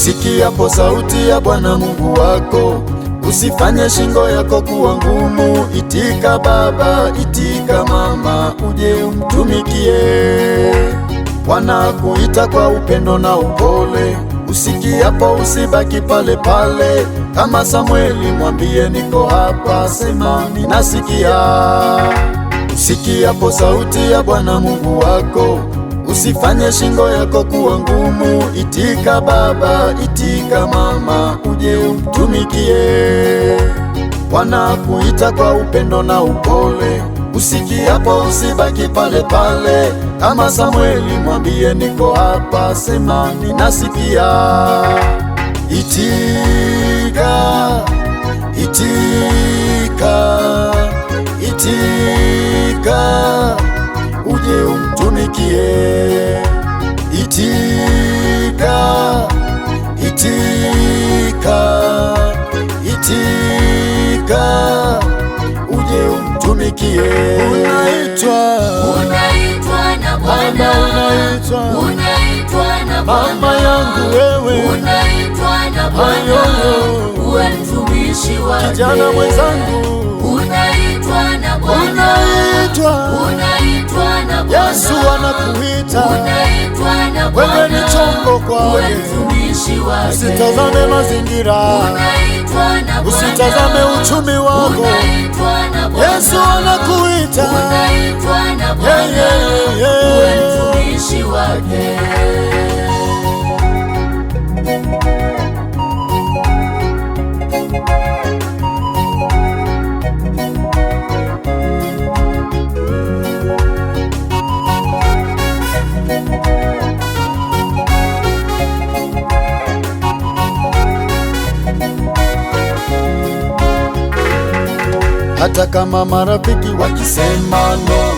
usikiapo sauti ya Bwana Mungu wako, usifanye shingo yako kuwa ngumu. Itika baba, itika mama, uje umtumikie. Bwana kuita kwa upendo na upole, usikiapo usibaki pale pale. Kama Samueli mwambie niko hapa, sema ninasikia. Usikiapo sauti ya Bwana Mungu wako, usifanye shingo yako kuwa ngumu. Itika baba, itika mama, uje umtumikie. Bwana kuita kwa upendo na upole, usikiapo usibaki pale pale. Kama Samueli mwambie niko hapa, sema ninasikia. Itika, itika, itika, uje umtumikie. Itika, itika, itika, uje umtumikie. Unaitwa na Bwana, unaitwa na Bwana, mama yangu wewe, unaitwa na Bwana, uwe mtumishi wake. kijana mwenzangu, unaitwa na Bwana, unaitwa na Bwana, Yesu anakuita, unaitwa na Bwana, wewe ni chombo kwake. uwe mtumishi wake. Usitazame mazingira, unaitwa na Bwana, usitazame uchumi wako, unaitwa na Bwana, Yesu anakuita, unaitwa na Bwana, uwe mtumishi wake. hata kama marafiki wakisema no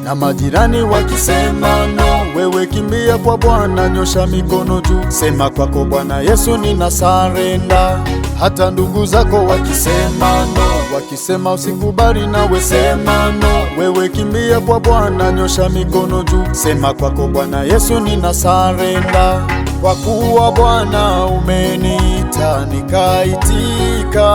na majirani wakisema no, wewe kimbia kwa Bwana, nyosha mikono juu, sema kwako Bwana Yesu nina sarenda. Hata ndugu zako wakisema no, wakisema usikubali, nawe sema no, wewe kimbia kwa Bwana, nyosha mikono juu, sema kwako Bwana Yesu nina sarenda. Kwa kuwa Bwana umeniita nikaitika,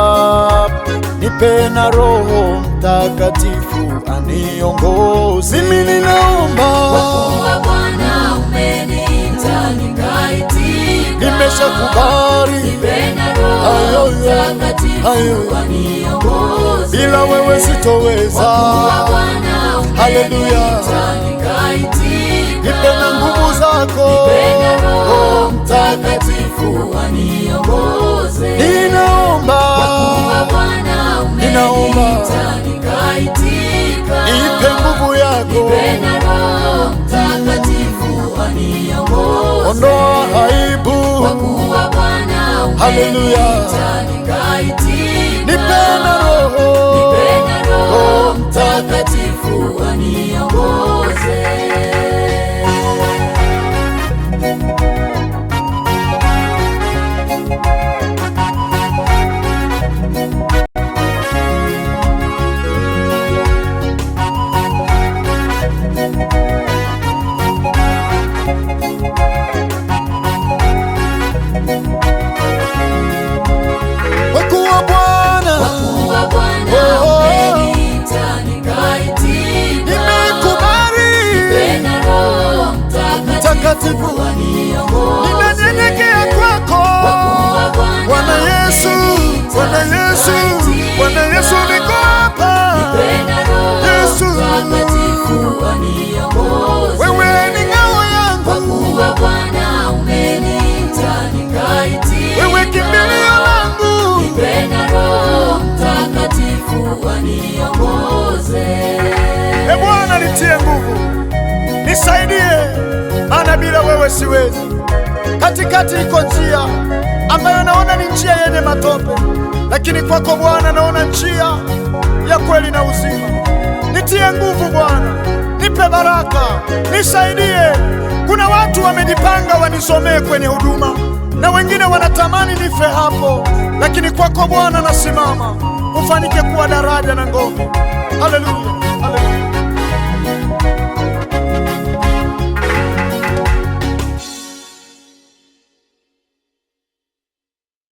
nipe na Roho Mtakatifu aniongoze. Mimi ninaomba, kwa kuwa Bwana umeniita nikaitika, nimeshakubali, nipe na Roho Mtakatifu aniongoze. bila wewe sitoweza. Kwa kuwa Bwana umeniita nikaitika, Nipe na nguvu zako, nipe na Roho Mtakatifu aniongoze. ninaomba, Kwa kuwa Bwana umeniita nikaitika, nipe nguvu yako, nipe na Roho Mtakatifu aniongoze. ondoa aibu, Kwa kuwa Bwana umeniita nikaitika, nipe na Roho, nipe na Roho Mtakatifu aniongoze. kwa kuwa Bwana, Kwa kuwa Bwana umeniita nikaitika, nimekubali, nipe na Roho Mtakatifu aniongoze. ninanyenyekea kwako Bwana Yesu, Bwana Yesu, Bwana Yesu, niko hapa Yesu, wewe ni ngao yangu, wewe kimbilio langu, e Bwana nitie nguvu, nisaidie, maana bila wewe siwezi. Katikati iko njia ambayo naona ni njia yenye matope, lakini kwako Bwana naona njia ya kweli na uzima. Nitie nguvu Bwana, nipe baraka, nisaidie. Kuna watu wamejipanga wanisomee kwenye huduma na wengine wanatamani nife hapo, lakini kwako Bwana nasimama, ufanike kuwa daraja na ngome. Haleluya.